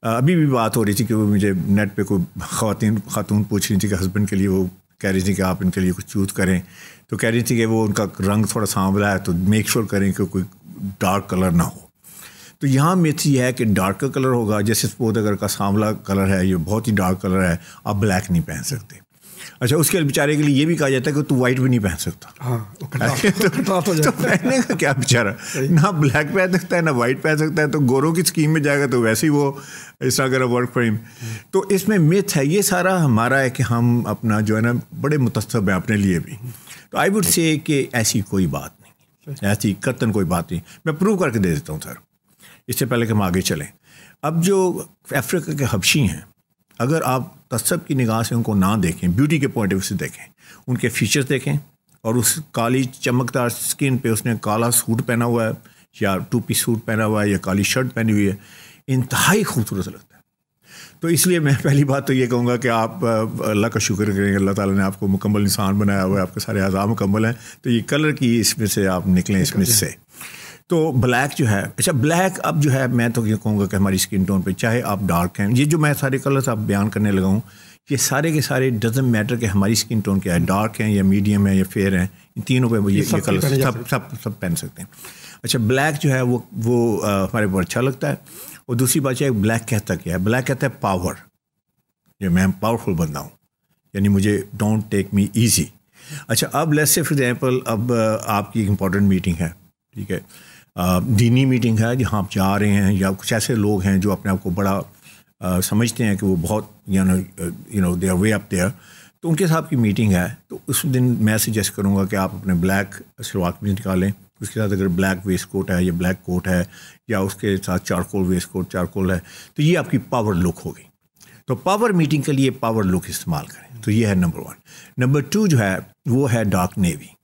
ابھی بھی بات ہو رہی تھی کہ وہ مجھے نیٹ پہ کوئی خاتون پوچھ رہی تھی کہ ہسبینڈ کے لیے وہ کہہ رہی تھی کہ آپ ان کے لیے کچھ چوز کریں, تو کہہ رہی تھی کہ وہ ان کا رنگ تھوڑا سانولا ہے تو میک شور کریں کہ کوئی ڈارک کلر نہ ہو. تو یہاں میتھ یہ ہے کہ ڈارک کلر ہوگا, جیسے سپوز اگر کا سانولا کلر ہے, یہ بہت ہی ڈارک کلر ہے, آپ بلیک نہیں پہن سکتے. اچھا, اس کے بیچارے کے لیے یہ بھی کہا جاتا ہے کہ تو وائٹ بھی نہیں پہن سکتا. تو پہننے کا کیا بیچارہ, نہ بلیک پہن سکتا ہے نہ وائٹ پہن سکتا ہے, تو گوروں کی اسکیم میں جائے گا تو ویسے ہی وہ اس طرح کا ورک فار ہم. تو اس میں میتھ ہے, یہ سارا ہمارا ہے کہ ہم اپنا جو ہے نا بڑے متعصب ہیں اپنے لیے بھی. تو آئی وڈ سے کہ ایسی کوئی بات نہیں, ایسی قطعاً کوئی بات نہیں. میں پروو کر کے دے دیتا ہوں سر, اس سے پہلے کہ ہم آگے چلیں. اب جو افریقہ کے حبشی ہیں, اگر آپ تعصب کی نگاہ سے ان کو نہ دیکھیں, بیوٹی کے پوائنٹ آف ویو سے دیکھیں, ان کے فیچرز دیکھیں, اور اس کالی چمکدار سکن پہ اس نے کالا سوٹ پہنا ہوا ہے یا 2 پیس سوٹ پہنا ہوا ہے یا کالی شرٹ پہنی ہوئی ہے, انتہائی خوبصورت لگتا ہے. تو اس لیے میں پہلی بات تو یہ کہوں گا کہ آپ اللہ کا شکر کریں, اللہ تعالیٰ نے آپ کو مکمل انسان بنایا ہوا ہے, آپ کے سارے اعضاء مکمل ہیں, تو یہ کلر کی اس میں سے آپ نکلیں اس میں سے. تو بلیک جو ہے, اچھا بلیک اب جو ہے میں تو یہ کہوں گا کہ ہماری اسکن ٹون پہ, چاہے آپ ڈارک ہیں, یہ جو میں سارے کلرز آپ بیان کرنے لگا ہوں, یہ سارے کے سارے ڈزنٹ میٹر کہ ہماری اسکن ٹون کیا ہے, ڈارک ہیں یا میڈیم ہے یا فیئر ہیں, ان تینوں پہ یہ کلر سب پہن سکتے ہیں. اچھا بلیک جو ہے وہ ہمارے کو اچھا لگتا ہے. اور دوسری بات یہ ہے بلیک کہتا کیا ہے, بلیک کہتا ہے پاور, یہ میں پاورفل بندہ ہوں, یعنی مجھے ڈونٹ ٹیک می ایزی. اچھا اب لیٹس سے فار ایگزامپل اب آپ کی ایک امپورٹنٹ میٹنگ ہے, ٹھیک ہے, دینی میٹنگ ہے جہاں آپ جا رہے ہیں, یا کچھ ایسے لوگ ہیں جو اپنے آپ کو بڑا سمجھتے ہیں کہ وہ بہت you know they are way up there, تو ان کے ساتھ کی میٹنگ ہے. تو اس دن میں سجیسٹ کروں گا کہ آپ اپنے بلیک شلوار قمیض نکالیں, اس کے ساتھ اگر بلیک ویسٹ کوٹ ہے یا بلیک کوٹ ہے یا اس کے ساتھ چارکول ویسٹ کوٹ چارکول ہے, تو یہ آپ کی پاور لک ہوگی. تو پاور میٹنگ کے لیے پاور لک استعمال کریں. تو یہ ہے نمبر 1. نمبر 2 جو ہے وہ ہے ڈارک نیوی.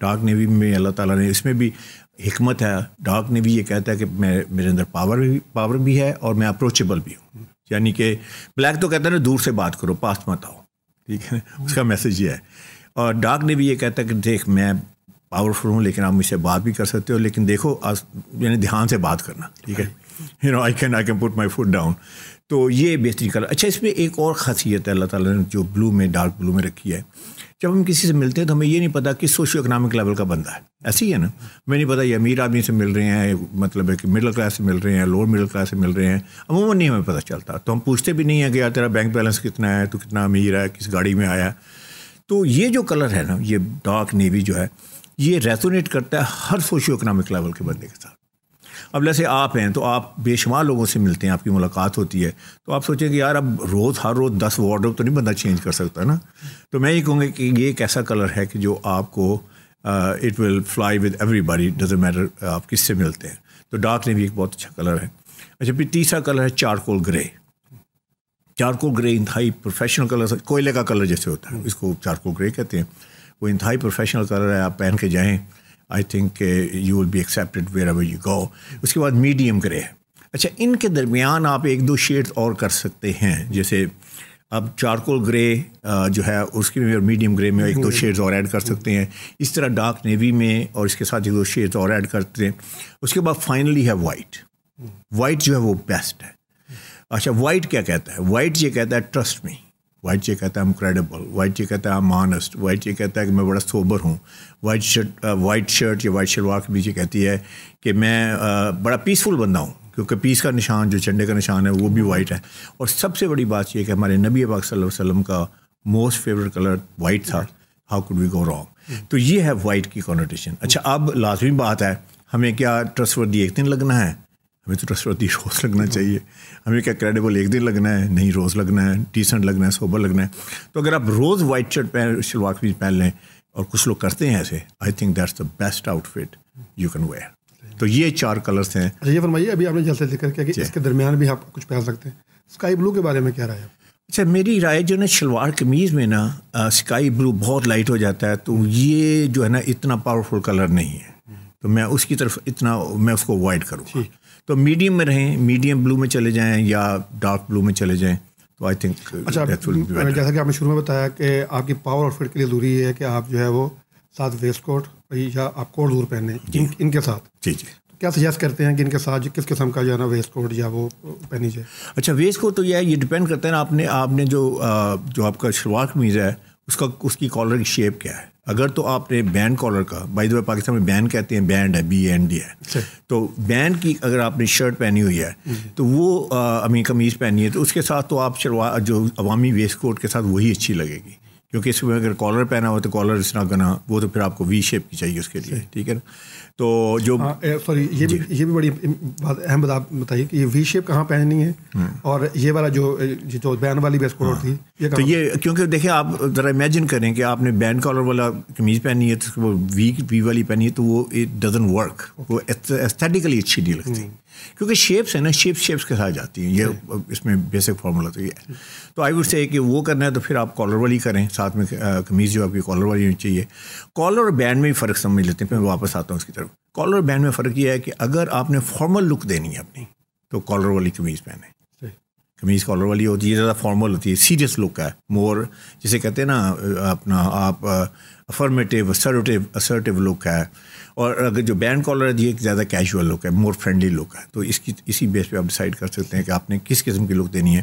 ڈارک نیوی میں اللہ تعالیٰ نے اس میں بھی حکمت ہے. ڈارک نیوی یہ کہتا ہے کہ میرے اندر پاور بھی ہے اور میں اپروچیبل بھی ہوں. یعنی کہ بلیک تو کہتا ہے نا دور سے بات کرو, پاس مت آؤ, ٹھیک ہے, اس کا میسج یہ ہے. اور ڈارک نیوی یہ کہتا ہے کہ دیکھ میں پاورفل ہوں لیکن آپ مجھ سے بات بھی کر سکتے ہو, لیکن دیکھو یعنی دھیان سے بات کرنا, ٹھیک ہے, you know I can put my foot down. تو یہ بہترین کلر. اچھا اس میں ایک اور خاصیت ہے اللہ تعالیٰ نے جو بلو میں ڈارک بلو میں رکھی ہے. جب ہم کسی سے ملتے ہیں تو ہمیں یہ نہیں پتا کہ سوشیو اکنامک لیول کا بندہ ہے, ایسے ہی ہے نا, ہمیں نہیں پتا یہ امیر آدمی سے مل رہے ہیں, مطلب ہے کہ مڈل کلاس سے مل رہے ہیں, لوور مڈل کلاس سے مل رہے ہیں, عموماً نہیں ہمیں پتہ چلتا. تو ہم پوچھتے بھی نہیں ہیں کہ یار تیرا بینک بیلنس کتنا ہے, تو کتنا امیر ہے, کس گاڑی میں آیا. تو یہ جو کلر ہے نا, یہ ڈارک نیوی جو ہے, یہ ریزونیٹ کرتا ہے ہر سوشیو اکنامک لیول کے بندے کے ساتھ. اب جیسے آپ ہیں تو آپ بے شمار لوگوں سے ملتے ہیں, آپ کی ملاقات ہوتی ہے, تو آپ سوچیں کہ یار اب ہر روز 10 وارڈروب تو نہیں بندہ چینج کر سکتا نا. تو میں یہ کہوں گا کہ یہ ایک ایسا کلر ہے کہ جو آپ کو it will fly with every body, doesn't matter آپ کس سے ملتے ہیں. تو ڈارک نیوی ایک بہت اچھا کلر ہے. اچھا پھر تیسرا کلر ہے چارکول گرے. چارکول گرے انتہائی پروفیشنل کلر, کوئلے کا کلر جیسے ہوتا ہے اس کو چارکول گرے کہتے ہیں. وہ انتہائی پروفیشنل کلر ہے, آپ پہن کے جائیں, I think you will be accepted wherever you go. اس کے بعد میڈیم گرے ہے. اچھا ان کے درمیان آپ 1-2 شیڈز اور کر سکتے ہیں, جیسے اب چارکول گرے جو ہے اس کی اور میڈیم گرے میں 1-2 شیڈز اور ایڈ کر سکتے ہیں. اس طرح ڈارک نیوی میں اور اس کے ساتھ 1-2 شیڈز اور ایڈ کرتے ہیں. اس کے بعد فائنلی ہے وائٹ. وائٹ جو ہے وہ بیسٹ ہے. اچھا وائٹ کیا کہتا ہے, وائٹ یہ کہتا ہے ٹرسٹ می, وائٹ یہ کہتا ہے ایم کریڈیبل, وائٹ یہ کہتا ہے ایم آنسٹ, وائٹ یہ کہتا ہے کہ میں بڑا سوبر ہوں. وائٹ شرٹ یا وائٹ شلوار کے پیچھے کہتی ہے کہ میں بڑا پیسفل بندہ ہوں, کیونکہ پیس کا نشان جو جھنڈے کا نشان ہے وہ بھی وائٹ ہے. اور سب سے بڑی بات یہ کہ ہمارے نبی پاک صلی اللہ علیہ وسلم کا موسٹ فیوریٹ کلر وائٹ تھا. How could we go wrong. تو یہ ہے وائٹ کی کنوٹیشن. اچھا اب لازمی بات ہے, ہمیں کیا ٹرسٹ وردی ایک دن لگنا ہے, ہمیں تو ٹرسٹ وردی روز لگنا چاہیے. ہمیں کیا کریڈیبل ایک دن لگنا ہے, نہیں روز لگنا ہے, ڈیسنٹ لگنا ہے, سوبر لگنا ہے. تو اگر آپ روز وائٹ شرٹ شلوار قمیض پہن لیں, اور کچھ لوگ کرتے ہیں ایسے, I think that's the best outfit you can wear. تو یہ 4 کلرس ہیں. یہ فرمائیے ابھی آپ نے جلسے ذکر کیا کہ اس کے درمیان بھی آپ کچھ پہن سکتے ہیں. اسکائی بلو کے بارے میں کیا رائے ہے؟ اچھا میری رائے جو نا شلوار قمیض میں نا اسکائی بلو بہت لائٹ ہو جاتا ہے, تو یہ جو ہے نا اتنا پاورفل کلر نہیں ہے, تو میں اس کی طرف میں اس کو اوائڈ کروں گا. تو میڈیم میں رہیں, میڈیم بلو میں چلے جائیں یا ڈارک بلو میں چلے جائیں, تو آئی تھنک. اچھا جیسا کہ آپ نے شروع میں بتایا کہ آپ کی پاور اور فٹ کے لیے ضروری ہے کہ آپ جو ہے وہ ساتھ ویسٹ کوٹ یا آپ کوٹ ضرور پہنیں ان کے ساتھ. جی جی. کیا سجیسٹ کرتے ہیں کہ ان کے ساتھ کس قسم کا جو ہے نا ویسٹ کوٹ یا وہ پہنی جائے؟ اچھا ویسٹ کوٹ تو یہ ڈپینڈ کرتا ہے نا آپ نے جو آپ کا شلوار قمیض ہے اس کی کالر کی شیپ کیا ہے. اگر تو آپ نے بینڈ کالر کا، بائی دا وے پاکستان میں بینڈ کہتے ہیں، بینڈ ہے BAND ہے، تو بینڈ کی اگر آپ نے شرٹ پہنی ہوئی ہے تو وہ قمیض پہنی ہے تو اس کے ساتھ تو آپ شلوار جو عوامی ویسٹ کوٹ کے ساتھ وہی اچھی لگے گی، کیونکہ اس میں اگر کالر پہنا ہو تو کالر اس طرح کرنا، وہ تو پھر آپ کو وی شیپ کی چاہیے اس کے لیے. ٹھیک ہے نا. تو جو سوری یہ بھی بڑی اہم بات بتائیے کہ یہ وی شیپ کہاں پہننی ہے، اور یہ والا جو بینڈ والی ویسٹ کوٹ تھی تو یہ کیونکہ دیکھیں آپ ذرا امیجن کریں کہ آپ نے بینڈ کالر والا قمیض پہنی ہے تو وہ وی والی پہنی ہے تو وہ اٹ ڈزنٹ ورک، وہ ایستھیٹیکلی اچھی نہیں لگتی، کیونکہ شیپس ہیں نا، شیپس کے ساتھ جاتی ہیں. یہ اس میں بیسک فارمولا تو یہ ہے. تو آئی ووڈ سے کہ وہ کرنا ہے تو پھر آپ کالر والی کریں، ساتھ میں قمیض جو آپ کی کالر والی ہونی چاہیے. کالر اور بینڈ میں بھی فرق سمجھ لیتے ہیں، پھر میں واپس آتا ہوں اس کی طرف. کالر اور بینڈ میں فرق یہ ہے کہ اگر آپ نے فارمل لک دینی ہے اپنی تو کالر والی قمیض پہنیں. قمیض کالر والی ہوتی ہے، زیادہ فارمل ہوتی ہے، سیریس لک ہے، مور جسے کہتے ہیں نا اپنا آپ افرمیٹیو اسرٹیو لک ہے. اور اگر جو بینڈ کالر ہے یہ ایک زیادہ کیجول لک ہے، مور فرینڈلی لک ہے. تو اسی بیس پہ آپ ڈیسائیڈ کر سکتے ہیں کہ آپ نے کس قسم کی لک دینی ہے.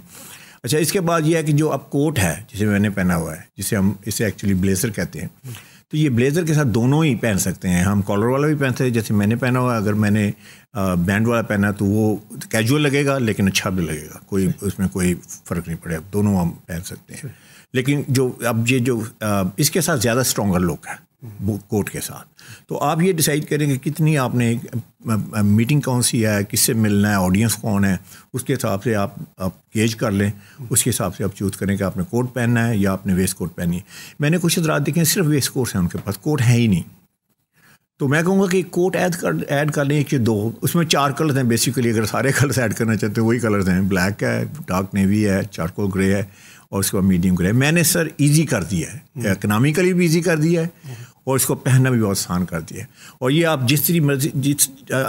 اچھا اس کے بعد یہ ہے کہ جو اب کوٹ ہے جسے میں نے پہنا ہوا ہے، جسے ہم اسے ایکچولی بلیزر کہتے ہیں، تو یہ بلیزر کے ساتھ دونوں ہی پہن سکتے ہیں. ہم کالر والا بھی پہن سکتے ہیں جیسے میں نے پہنا ہوا ہے. اگر میں نے بینڈ والا پہنا تو وہ کیجول لگے گا لیکن اچھا بھی لگے گا، کوئی اس میں کوئی فرق نہیں پڑے. دونوں ہم پہن سکتے ہیں. لیکن اب یہ جو اس کے ساتھ زیادہ اسٹرانگر لک ہے کوٹ کے ساتھ، تو آپ یہ ڈیسائیڈ کریں کہ کتنی آپ نے میٹنگ کون سی ہے، کس سے ملنا ہے، آڈینس کون ہے، اس کے حساب سے آپ گیج کر لیں. اس کے حساب سے آپ چوز کریں کہ آپ نے کوٹ پہننا ہے یا آپ نے ویسٹ کوٹ پہنی ہے. میں نے کچھ حضرات دیکھیں صرف ویسٹ کوٹس ہیں ان کے پاس، کوٹ ہے ہی نہیں. تو میں کہوں گا کہ کوٹ ایڈ کر لیں کہ 2، اس میں 4 کلرز ہیں بیسیکلی. اگر سارے کلرز ایڈ کرنا چاہتے ہیں وہی کلرز ہیں، بلیک ہے، ڈارک نیوی ہے، چارکول گرے ہے، اور اس کے بعد میڈیم گرے. میں نے سر ایزی کر دیا ہے، اکنامیکلی بھی ایزی کر دیا ہے اور اس کو پہننا بھی بہت آسان کر دیا ہے. اور یہ آپ جس طرح مرضی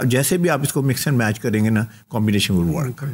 جیسے بھی آپ اس کو مکس اینڈ میچ کریں گے نا، کمبینیشن ول ورک.